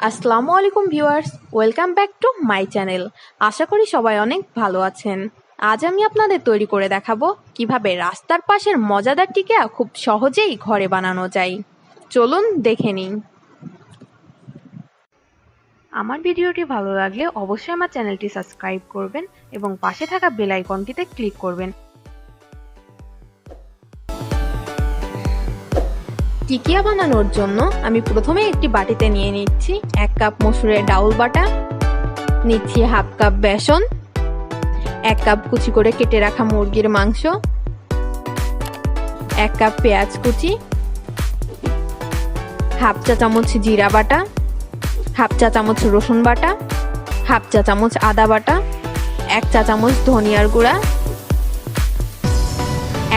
আসসালামু আলাইকুম viewers, welcome back to my channel. আশা করি সবাই অনেক ভালো আছেন। আজ আমি আপনাদের তৈরি করে দেখাবো কিভাবে রাস্তার পাশের মজাদার টিকিয়া খুব সহজেই ঘরে বানানো যায়। চলুন দেখে নিন। আমার ভিডিওটি ভালো লাগলে অবশ্যই আমার চ্যানেলটি সাবস্ক্রাইব করবেন এবং পাশে থাকা বেল আইকনটিতে ক্লিক করবেন। টিকিয়া বানানোর জন্য আমি প্রথমে একটি বাটিতে নিয়ে নিচ্ছি 1 কাপ মসুরের ডাউল বাটা, নিচ্ছি হাফ কাপ বেসন, 1 কাপ কুচি করে কেটে রাখা মুরগির মাংস, 1 কাপ পেঁয়াজ কুচি, হাফ চা চামচ জিরা বাটা, হাফ চা চামচ রসুন বাটা, হাফ চা চামচ আদা বাটা, 1 চা চামচ ধনিয়ার গুঁড়া,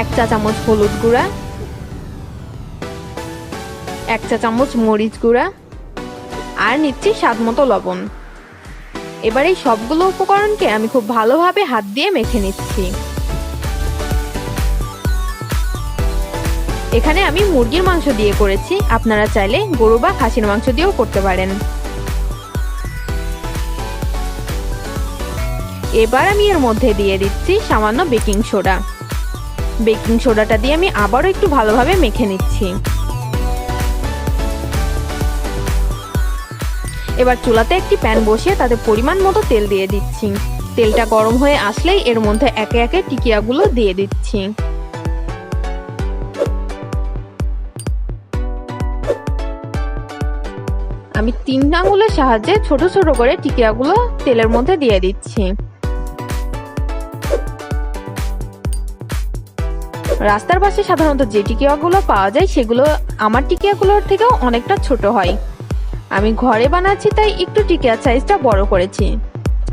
1 চা চামচ হলুদ গুঁড়া, 1 চা চামচ মরিচ গুঁড়া আর নিচ্ছি স্বাদ মতো লবণ। এবার এই সবগুলো উপকরণকে আমি খুব ভালোভাবে হাত দিয়ে মেখে নিচ্ছি। এখানে আমি মুরগির মাংস দিয়ে করেছি, আপনারা চাইলে গরু বা খাসির মাংস দিয়েও করতে পারেন। এবার আমি এর মধ্যে দিয়ে দিচ্ছি সামান্য বেকিং সোডা। বেকিং সোডাটা দিয়ে আমি আবারও একটু ভালোভাবে মেখে নিচ্ছি। এবার চুলাতে একটি প্যান বসিয়ে তাতে পরিমাণ মতো তেল দিয়ে দিচ্ছি। তেলটা গরম হয়ে আসলেই এর মধ্যে একে একে টিকিয়াগুলো দিয়ে দিচ্ছি। আমি 3 আঙ্গুলের সাহায্যে ছোট ছোট করে টিকিয়াগুলো তেলের মধ্যে দিয়ে দিচ্ছি। রাস্তার পাশে সাধারণত যে টিকিয়াগুলো পাওয়া যায় সেগুলো আমার টিকিয়াগুলোর থেকেও অনেকটা ছোট হয়। আমি ঘরে বানাচ্ছি তাই একটু টিকিয়ার সাইজটা বড় করেছি।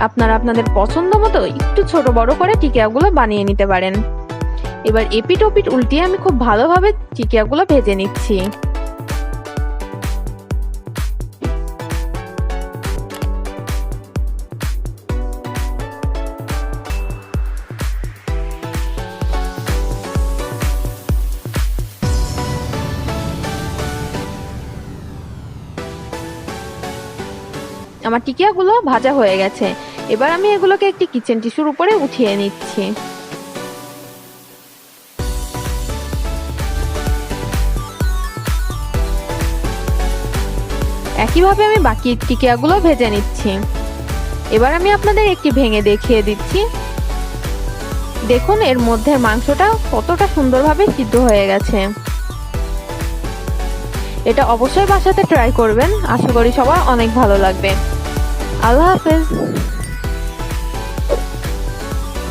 আপনারা আপনাদের পছন্দ মতো একটু ছোট বড় করে টিকিয়াগুলো বানিয়ে নিতে পারেন। এবার এপিট ওপিট উল্টিয়ে আমি খুব ভালোভাবে টিকিয়াগুলো ভেজে নিচ্ছি। আমার টিকিয়াগুলো ভাজা হয়ে গেছে। এবার আমি এগুলোকে একটি কিচেন টিস্যুর উপরে উঠিয়ে নিচ্ছি। একইভাবে আমি বাকি টিকিয়াগুলো ভেজে নিচ্ছি। এবার আমি আপনাদের একটি ভেঙে দেখিয়ে দিচ্ছি। দেখুন এর মধ্যে মাংসটা কতটা সুন্দরভাবে সিদ্ধ হয়ে গেছে। এটা অবশ্যই বাসাতে ট্রাই করবেন, আশা করি সবার অনেক ভালো লাগবে। আল্লাহ হাফেজ।